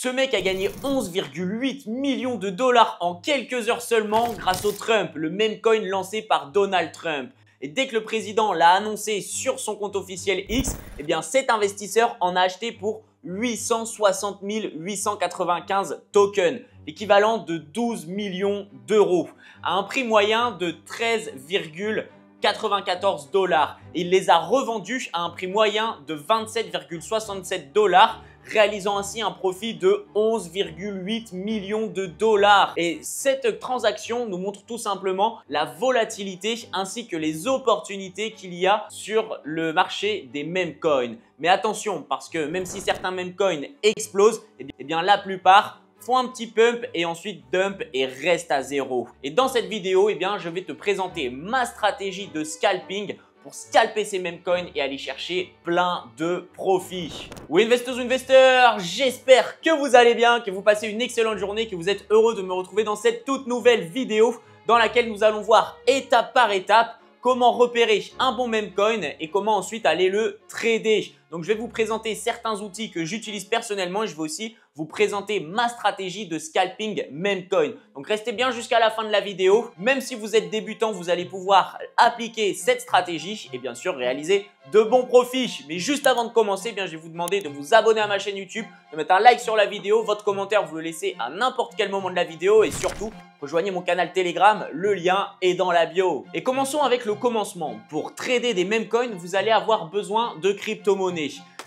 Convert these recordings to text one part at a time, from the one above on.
Ce mec a gagné 11,8 millions de dollars en quelques heures seulement grâce au Trump, le meme coin lancé par Donald Trump. Et dès que le président l'a annoncé sur son compte officiel X, eh bien cet investisseur en a acheté pour 860 895 tokens, l'équivalent de 12 millions d'euros, à un prix moyen de 13,94 dollars. Il les a revendus à un prix moyen de 27,67 dollars, réalisant ainsi un profit de 11,8 millions de dollars. Et cette transaction nous montre tout simplement la volatilité ainsi que les opportunités qu'il y a sur le marché des meme coins. Mais attention, parce que même si certains meme coins explosent, eh bien la plupart font un petit pump et ensuite dump et restent à zéro. Et dans cette vidéo, eh bien, je vais te présenter ma stratégie de scalping pour scalper ces meme coins et aller chercher plein de profits. Oui, investeuses ou investisseurs, j'espère que vous allez bien, que vous passez une excellente journée, que vous êtes heureux de me retrouver dans cette toute nouvelle vidéo dans laquelle nous allons voir étape par étape comment repérer un bon meme coin et comment ensuite aller le trader. Donc, je vais vous présenter certains outils que j'utilise personnellement et je vais aussi vous présenter ma stratégie de scalping meme coin. Donc, restez bien jusqu'à la fin de la vidéo. Même si vous êtes débutant, vous allez pouvoir appliquer cette stratégie et bien sûr réaliser de bons profits. Mais juste avant de commencer, eh bien, je vais vous demander de vous abonner à ma chaîne YouTube, de mettre un like sur la vidéo, votre commentaire, vous le laissez à n'importe quel moment de la vidéo et surtout, rejoignez mon canal Telegram, le lien est dans la bio. Et commençons avec le commencement. Pour trader des meme coins, vous allez avoir besoin de crypto-monnaies.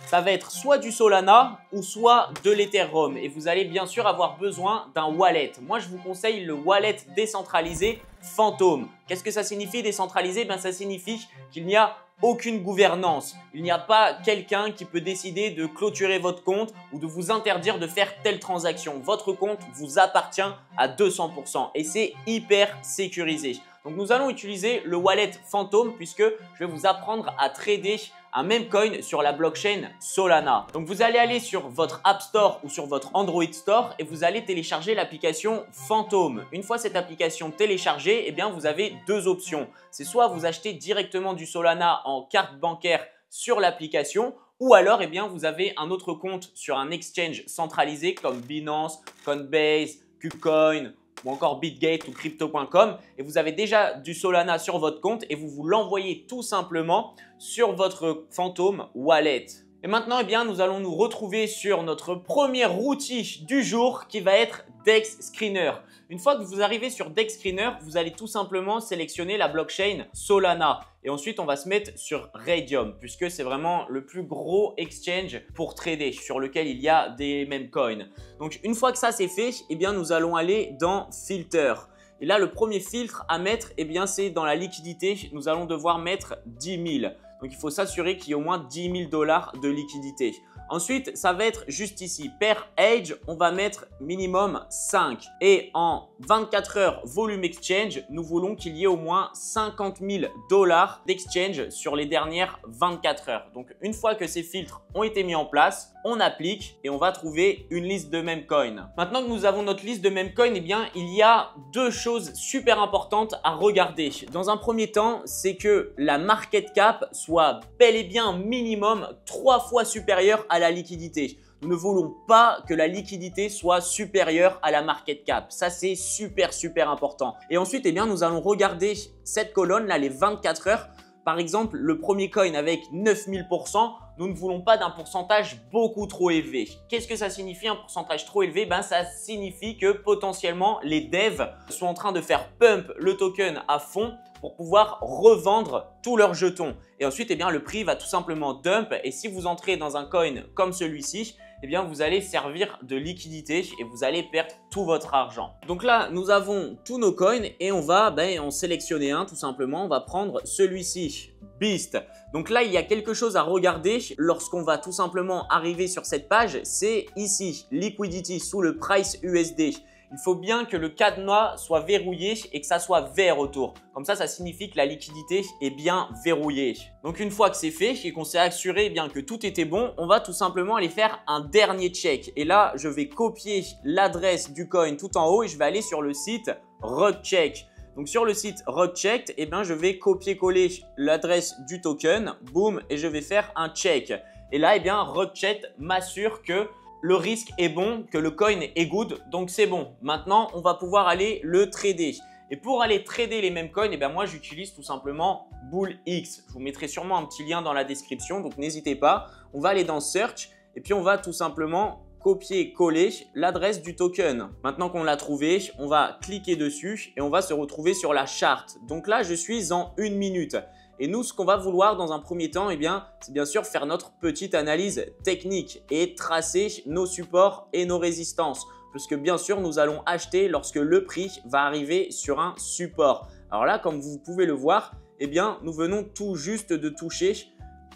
Ça va être soit du Solana ou soit de l'Ethereum et vous allez bien sûr avoir besoin d'un wallet. Moi, je vous conseille le wallet décentralisé Phantom. Qu'est-ce que ça signifie décentralisé? Ça signifie qu'il n'y a aucune gouvernance. Il n'y a pas quelqu'un qui peut décider de clôturer votre compte ou de vous interdire de faire telle transaction. Votre compte vous appartient à 200% et c'est hyper sécurisé. Donc, nous allons utiliser le wallet Phantom puisque je vais vous apprendre à trader un meme coin sur la blockchain Solana. Donc, vous allez aller sur votre App Store ou sur votre Android Store et vous allez télécharger l'application Phantom. Une fois cette application téléchargée, eh bien, vous avez deux options. C'est soit vous achetez directement du Solana en carte bancaire sur l'application ou alors, eh bien, vous avez un autre compte sur un exchange centralisé comme Binance, Coinbase, KuCoin ou encore Bitgate ou Crypto.com et vous avez déjà du Solana sur votre compte et vous l'envoyez tout simplement sur votre Phantom Wallet. Et maintenant, eh bien, nous allons nous retrouver sur notre premier outil du jour qui va être Dex Screener. Une fois que vous arrivez sur Dex Screener, vous allez tout simplement sélectionner la blockchain Solana. Et ensuite, on va se mettre sur Raydium puisque c'est vraiment le plus gros exchange pour trader sur lequel il y a des meme coins. Donc, une fois que ça c'est fait, eh bien, nous allons aller dans Filter. Et là, le premier filtre à mettre, eh bien, c'est dans la liquidité. Nous allons devoir mettre 10 000. Donc, il faut s'assurer qu'il y ait au moins 10 000 dollars de liquidité. Ensuite, ça va être juste ici. Per age, on va mettre minimum 5. Et en 24 heures volume exchange, nous voulons qu'il y ait au moins 50 000 dollars d'exchange sur les dernières 24 heures. Donc, une fois que ces filtres ont été mis en place, on applique et on va trouver une liste de meme coins. Maintenant que nous avons notre liste de meme coins, eh bien, il y a deux choses super importantes à regarder. Dans un premier temps, c'est que la market cap soit bel et bien minimum 3 fois supérieure à la liquidité. Nous ne voulons pas que la liquidité soit supérieure à la market cap. Ça, c'est super important. Et ensuite, eh bien, nous allons regarder cette colonne là, les 24 heures. Par exemple, le premier coin avec 9000%, nous ne voulons pas d'un pourcentage beaucoup trop élevé. Qu'est-ce que ça signifie un pourcentage trop élevé? Ça signifie que potentiellement les devs sont en train de faire pump le token à fond pour pouvoir revendre tous leurs jetons. Et ensuite, eh bien, le prix va tout simplement dump. Et si vous entrez dans un coin comme celui-ci, eh bien, vous allez servir de liquidité et vous allez perdre tout votre argent. Donc là, nous avons tous nos coins et on va en sélectionner un tout simplement. On va prendre celui-ci, Beast. Donc là, il y a quelque chose à regarder lorsqu'on va tout simplement arriver sur cette page. C'est ici, Liquidity sous le Price USD. Il faut bien que le cadenas soit verrouillé et que ça soit vert autour. Comme ça signifie que la liquidité est bien verrouillée. Donc, une fois que c'est fait et qu'on s'est assuré que tout était bon, on va tout simplement aller faire un dernier check. Et là, je vais copier l'adresse du coin tout en haut et je vais aller sur le site RugCheck. Donc, sur le site RugCheck, je vais copier-coller l'adresse du token, boum, et je vais faire un check. Et là, RugCheck m'assure que le risque est bon, que le coin est good, donc c'est bon. Maintenant, on va pouvoir aller le trader. Et pour aller trader les mêmes coins, moi j'utilise tout simplement BullX. Je vous mettrai sûrement un petit lien dans la description, donc n'hésitez pas. On va aller dans Search et puis on va tout simplement copier-coller l'adresse du token. Maintenant qu'on l'a trouvé, on va cliquer dessus et on va se retrouver sur la charte. Donc là, je suis en 1 minute. Et nous, ce qu'on va vouloir dans un premier temps, c'est bien sûr faire notre petite analyse technique et tracer nos supports et nos résistances. Puisque bien sûr, nous allons acheter lorsque le prix va arriver sur un support. Alors là, comme vous pouvez le voir, nous venons tout juste de toucher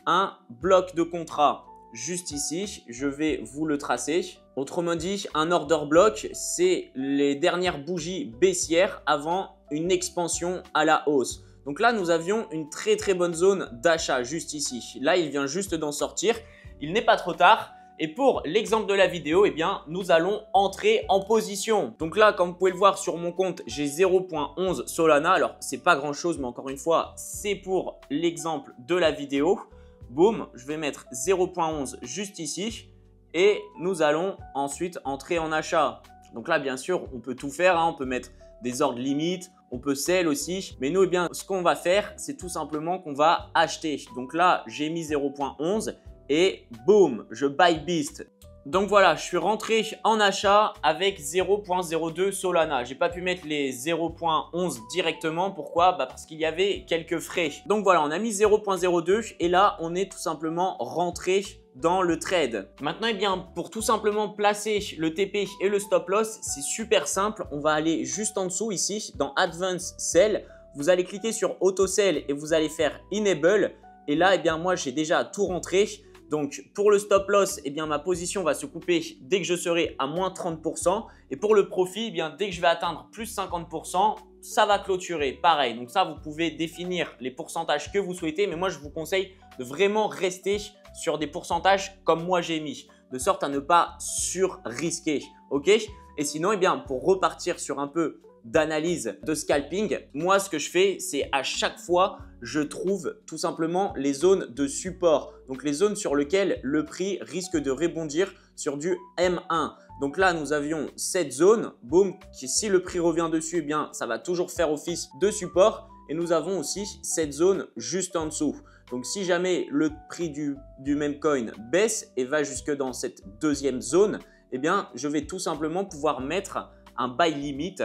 un bloc de contrat. Juste ici, je vais vous le tracer. Autrement dit, un order block, c'est les dernières bougies baissières avant une expansion à la hausse. Donc là, nous avions une très bonne zone d'achat juste ici. Là, il vient juste d'en sortir. Il n'est pas trop tard. Et pour l'exemple de la vidéo, nous allons entrer en position. Donc là, comme vous pouvez le voir sur mon compte, j'ai 0.11 Solana. Alors, c'est pas grand chose, mais encore une fois, c'est pour l'exemple de la vidéo. Boum, je vais mettre 0.11 juste ici et nous allons ensuite entrer en achat. Donc là, bien sûr, on peut tout faire. On peut mettre des ordres limites, on peut sell aussi. Mais nous, ce qu'on va faire, c'est tout simplement qu'on va acheter. Donc là, j'ai mis 0.11 et boum, je buy beast. Donc voilà, je suis rentré en achat avec 0.02 Solana. J'ai pas pu mettre les 0.11 directement. Pourquoi? Parce qu'il y avait quelques frais. Donc voilà, on a mis 0.02 et là, on est tout simplement rentré dans le trade. Maintenant, pour tout simplement placer le TP et le stop loss, c'est super simple. On va aller juste en dessous ici, dans Advanced Sell. Vous allez cliquer sur Auto Sell et vous allez faire Enable. Et là, moi, j'ai déjà tout rentré. Donc, pour le stop loss, ma position va se couper dès que je serai à moins 30%. Et pour le profit, dès que je vais atteindre plus 50%, ça va clôturer. Pareil, donc ça, vous pouvez définir les pourcentages que vous souhaitez. Mais moi, je vous conseille de vraiment rester sur des pourcentages comme moi j'ai mis, de sorte à ne pas sur-risquer. Ok? Et sinon, pour repartir sur un peu d'analyse de scalping, moi ce que je fais, c'est à chaque fois je trouve tout simplement les zones de support, donc les zones sur lesquelles le prix risque de rebondir sur du M1. Donc là nous avions cette zone, boum, qui si le prix revient dessus, ça va toujours faire office de support. Et nous avons aussi cette zone juste en dessous. Donc si jamais le prix du même coin baisse et va jusque dans cette deuxième zone, je vais tout simplement pouvoir mettre un buy limit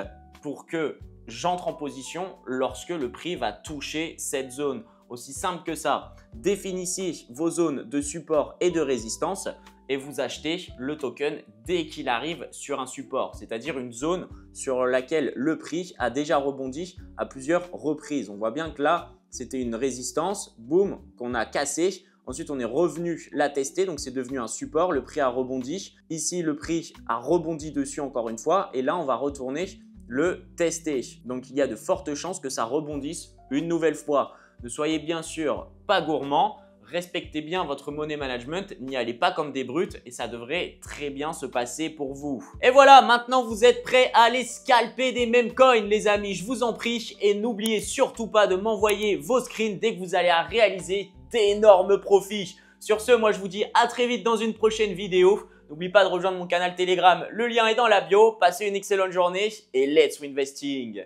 pour que j'entre en position lorsque le prix va toucher cette zone. Aussi simple que ça. Définissez vos zones de support et de résistance et vous achetez le token dès qu'il arrive sur un support, c'est-à-dire une zone sur laquelle le prix a déjà rebondi à plusieurs reprises. On voit bien que là, c'était une résistance, boum, qu'on a cassée. Ensuite, on est revenu la tester, donc c'est devenu un support. Le prix a rebondi. Ici, le prix a rebondi dessus encore une fois. Et là, on va retourner le tester. Donc, il y a de fortes chances que ça rebondisse une nouvelle fois. Ne soyez bien sûr pas gourmand. Respectez bien votre money management, n'y allez pas comme des brutes et ça devrait très bien se passer pour vous. Et voilà, maintenant vous êtes prêts à aller scalper des meme coins les amis, je vous en prie. Et n'oubliez surtout pas de m'envoyer vos screens dès que vous allez réaliser d'énormes profits. Sur ce, moi je vous dis à très vite dans une prochaine vidéo. N'oublie pas de rejoindre mon canal Telegram, le lien est dans la bio. Passez une excellente journée et let's investing.